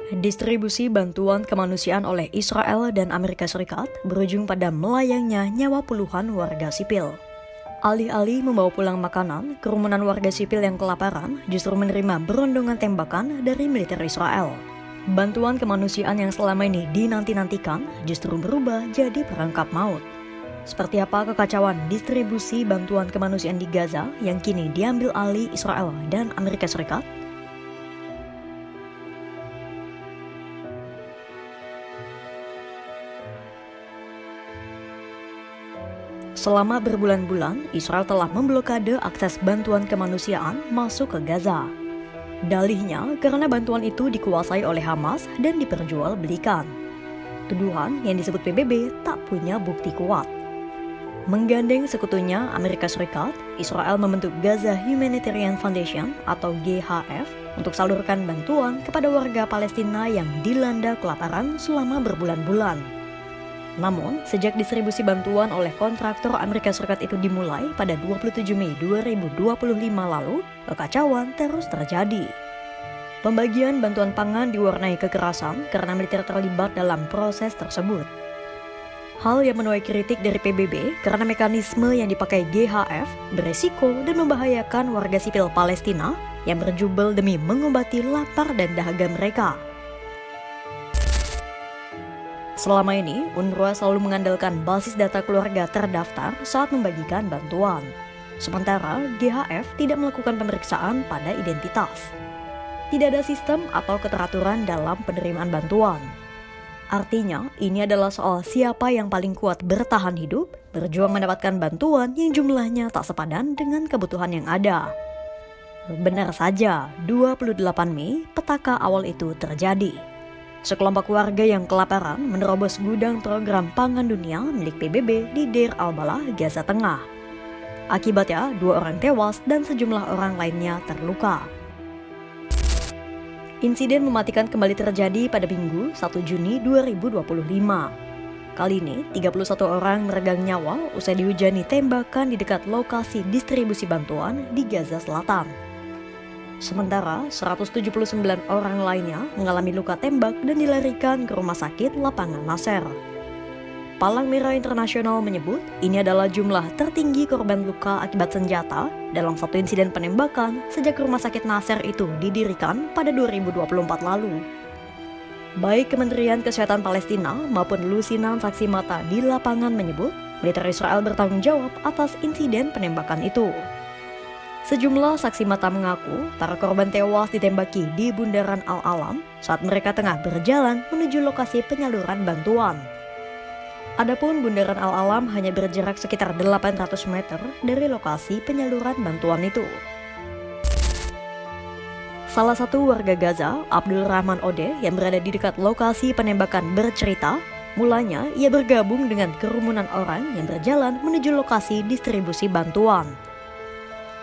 Distribusi bantuan kemanusiaan oleh Israel dan Amerika Serikat berujung pada melayangnya nyawa puluhan warga sipil. Alih-alih membawa pulang makanan, kerumunan warga sipil yang kelaparan justru menerima berondongan tembakan dari militer Israel. Bantuan kemanusiaan yang selama ini dinanti-nantikan justru berubah jadi perangkap maut. Seperti apa kekacauan distribusi bantuan kemanusiaan di Gaza yang kini diambil alih Israel dan Amerika Serikat? Selama berbulan-bulan, Israel telah memblokade akses bantuan kemanusiaan masuk ke Gaza. Dalihnya karena bantuan itu dikuasai oleh Hamas dan diperjualbelikan. Tuduhan yang disebut PBB tak punya bukti kuat. Menggandeng sekutunya Amerika Serikat, Israel membentuk Gaza Humanitarian Foundation atau GHF untuk salurkan bantuan kepada warga Palestina yang dilanda kelaparan selama berbulan-bulan. Namun, sejak distribusi bantuan oleh kontraktor Amerika Serikat itu dimulai pada 27 Mei 2025 lalu, kekacauan terus terjadi. Pembagian bantuan pangan diwarnai kekerasan karena militer terlibat dalam proses tersebut. Hal yang menuai kritik dari PBB karena mekanisme yang dipakai GHF beresiko dan membahayakan warga sipil Palestina yang berjubel demi mengobati lapar dan dahaga mereka. Selama ini, UNRWA selalu mengandalkan basis data keluarga terdaftar saat membagikan bantuan. Sementara, GHF tidak melakukan pemeriksaan pada identitas. Tidak ada sistem atau keteraturan dalam penerimaan bantuan. Artinya, ini adalah soal siapa yang paling kuat bertahan hidup, berjuang mendapatkan bantuan yang jumlahnya tak sepadan dengan kebutuhan yang ada. Benar saja, 28 Mei, petaka awal itu terjadi. Sekelompok warga yang kelaparan menerobos gudang program pangan dunia milik PBB di Deir al-Balah, Gaza Tengah. Akibatnya, 2 orang tewas dan sejumlah orang lainnya terluka. Insiden mematikan kembali terjadi pada Minggu 1 Juni 2025. Kali ini, 31 orang meregang nyawa usai dihujani tembakan di dekat lokasi distribusi bantuan di Gaza Selatan. Sementara 179 orang lainnya mengalami luka tembak dan dilarikan ke rumah sakit lapangan Nasser. Palang Merah Internasional menyebut ini adalah jumlah tertinggi korban luka akibat senjata dalam satu insiden penembakan sejak rumah sakit Nasser itu didirikan pada 2024 lalu. Baik Kementerian Kesehatan Palestina maupun lusinan saksi mata di lapangan menyebut militer Israel bertanggung jawab atas insiden penembakan itu. Sejumlah saksi mata mengaku para korban tewas ditembaki di Bundaran Al-Alam saat mereka tengah berjalan menuju lokasi penyaluran bantuan. Adapun Bundaran Al-Alam hanya berjarak sekitar 800 meter dari lokasi penyaluran bantuan itu. Salah satu warga Gaza, Abdul Rahman Ode, yang berada di dekat lokasi penembakan bercerita, mulanya ia bergabung dengan kerumunan orang yang berjalan menuju lokasi distribusi bantuan.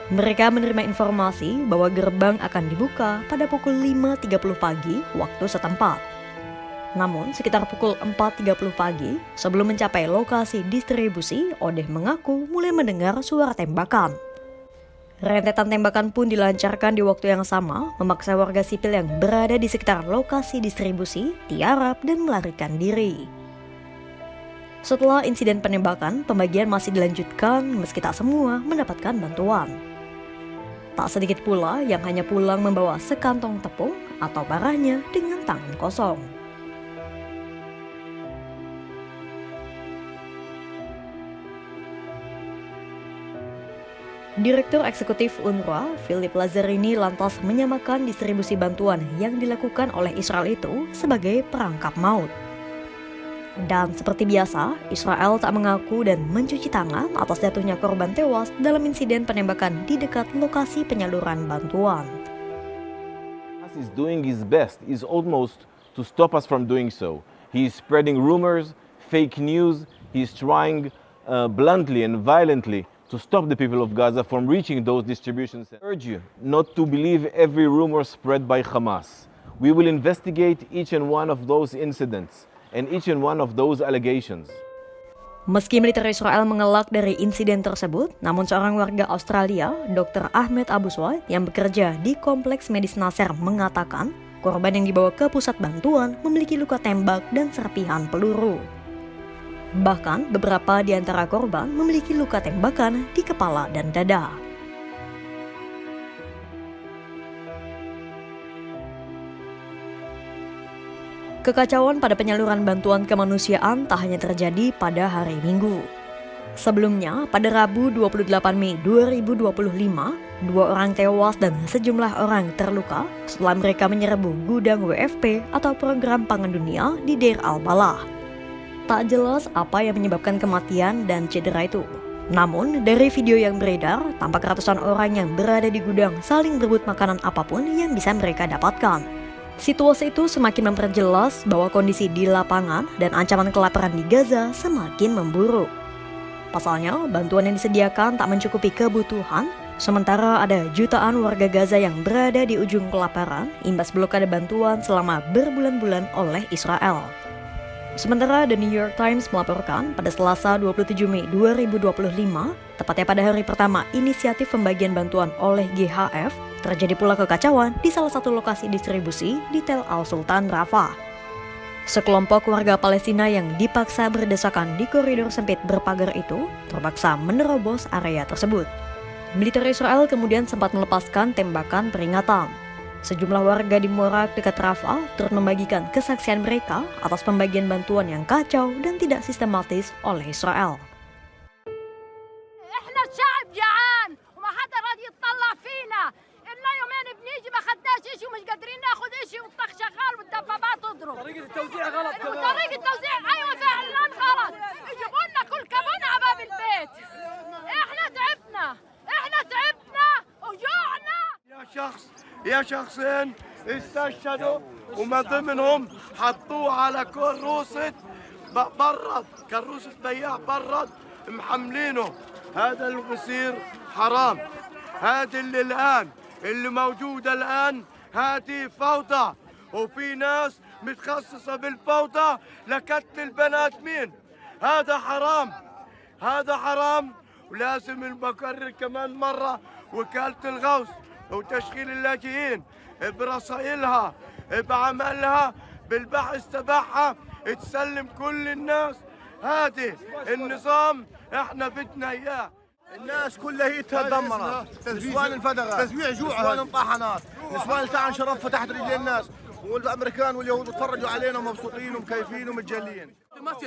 Mereka menerima informasi bahwa gerbang akan dibuka pada pukul 5.30 pagi waktu setempat. Namun sekitar pukul 4.30 pagi, sebelum mencapai lokasi distribusi, Odeh mengaku mulai mendengar suara tembakan. Rentetan tembakan pun dilancarkan di waktu yang sama, memaksa warga sipil yang berada di sekitar lokasi distribusi tiarap dan melarikan diri. Setelah insiden penembakan, pembagian masih dilanjutkan meski tak semua mendapatkan bantuan. Tak sedikit pula yang hanya pulang membawa sekantong tepung atau parahnya dengan tangan kosong. Direktur Eksekutif UNRWA, Philip Lazzarini, lantas menyamakan distribusi bantuan yang dilakukan oleh Israel itu sebagai perangkap maut. Dan seperti biasa, Israel tak mengaku dan mencuci tangan atas jatuhnya korban tewas dalam insiden penembakan di dekat lokasi penyaluran bantuan. Hamas is doing his best, is almost to stop us from doing so. He is spreading rumors, fake news. He is trying bluntly and violently to stop the people of Gaza from reaching those distributions. I urge you not to believe every rumor spread by Hamas. We will investigate each and one of those incidents and each and one of those allegations. Meski militer Israel mengelak dari insiden tersebut, namun seorang warga Australia, Dr. Ahmed Abu Swad, yang bekerja di Kompleks Medis Nasser mengatakan korban yang dibawa ke pusat bantuan memiliki luka tembak dan serpihan peluru. Bahkan beberapa di antara korban memiliki luka tembakan di kepala dan dada. Kekacauan pada penyaluran bantuan kemanusiaan tak hanya terjadi pada hari Minggu. Sebelumnya, pada Rabu 28 Mei 2025, 2 orang tewas dan sejumlah orang terluka setelah mereka menyerbu gudang WFP atau Program Pangan Dunia di Deir al-Balah. Tak jelas apa yang menyebabkan kematian dan cedera itu. Namun, dari video yang beredar, tampak ratusan orang yang berada di gudang saling berebut makanan apapun yang bisa mereka dapatkan. Situasi itu semakin memperjelas bahwa kondisi di lapangan dan ancaman kelaparan di Gaza semakin memburuk. Pasalnya, bantuan yang disediakan tak mencukupi kebutuhan, sementara ada jutaan warga Gaza yang berada di ujung kelaparan imbas blokade bantuan selama berbulan-bulan oleh Israel. Sementara The New York Times melaporkan pada Selasa 27 Mei 2025, tepatnya pada hari pertama inisiatif pembagian bantuan oleh GHF, terjadi pula kekacauan di salah satu lokasi distribusi di Tel Al-Sultan, Rafah. Sekelompok warga Palestina yang dipaksa berdesakan di koridor sempit berpagar itu terpaksa menerobos area tersebut. Militer Israel kemudian sempat melepaskan tembakan peringatan. Sejumlah warga di Morak dekat Rafah turut membagikan kesaksian mereka atas pembagian bantuan yang kacau dan tidak sistematis oleh Israel. يا شخصين استشهدوا ومن ضمنهم حطوه على كروسة برد، كروسة بياع برد محملينه. هذا اللي بصير حرام. هذا اللي موجودة الآن هذه فوضى، وفي ناس متخصصة بالفوضى لقتل البنات. مين؟ هذا حرام، هذا حرام. ولازم نكرر كمان مرة وكالة الغوث وتشغيل اللاجئين برسائلها بعملها بالبحث تبعها تسلم كل الناس. هذه النظام احنا بدنا اياه. الناس كلها هي تدمرت، نسوان انفدغت، تزويع جوع، نسوان انطحنت، نسوان التعن شرفها تحت رجلين الناس، والامريكان واليهود اتفرجوا علينا مبسوطين ومكيفين ومتجلين.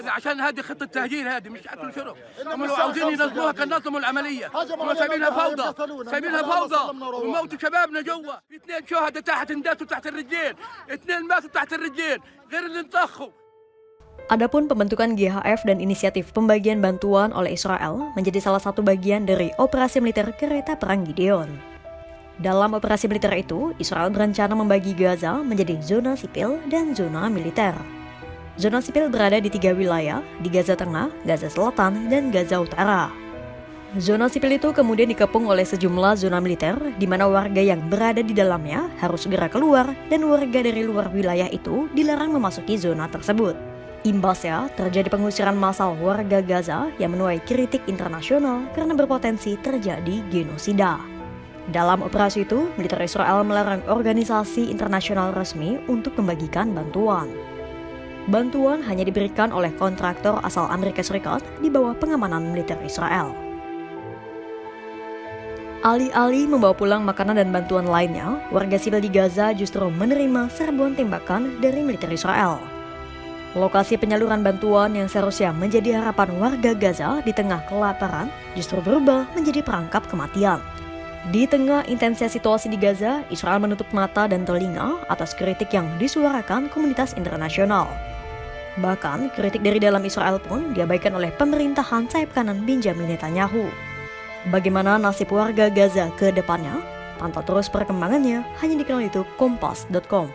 عشان هذه خطه تهجير، هذه مش اكل شرب. هم لو عاوزين ينظموها كان نظموا العمليه، هم سايبينها فوضى، سايبينها فوضى وموتوا شبابنا جوا. في 2 شهداء تحت انداسوا تحت الرجلين، 2 ماتوا تحت الرجلين غير اللي انطخوا. Adapun pembentukan GHF dan inisiatif pembagian bantuan oleh Israel menjadi salah satu bagian dari operasi militer kereta perang Gideon. Dalam operasi militer itu, Israel berencana membagi Gaza menjadi zona sipil dan zona militer. Zona sipil berada di 3 wilayah, di Gaza Tengah, Gaza Selatan, dan Gaza Utara. Zona sipil itu kemudian dikepung oleh sejumlah zona militer, di mana warga yang berada di dalamnya harus segera keluar dan warga dari luar wilayah itu dilarang memasuki zona tersebut. Imbasnya, terjadi pengusiran massal warga Gaza yang menuai kritik internasional karena berpotensi terjadi genosida. Dalam operasi itu, militer Israel melarang organisasi internasional resmi untuk membagikan bantuan. Bantuan hanya diberikan oleh kontraktor asal Amerika Serikat di bawah pengamanan militer Israel. Alih-alih membawa pulang makanan dan bantuan lainnya, warga sipil di Gaza justru menerima serbuan tembakan dari militer Israel. Lokasi penyaluran bantuan yang seharusnya menjadi harapan warga Gaza di tengah kelaparan justru berubah menjadi perangkap kematian. Di tengah intensnya situasi di Gaza, Israel menutup mata dan telinga atas kritik yang disuarakan komunitas internasional. Bahkan, kritik dari dalam Israel pun diabaikan oleh pemerintahan sayap kanan Benjamin Netanyahu. Bagaimana nasib warga Gaza ke depannya? Pantau terus perkembangannya hanya di kanal YouTube Kompas.com.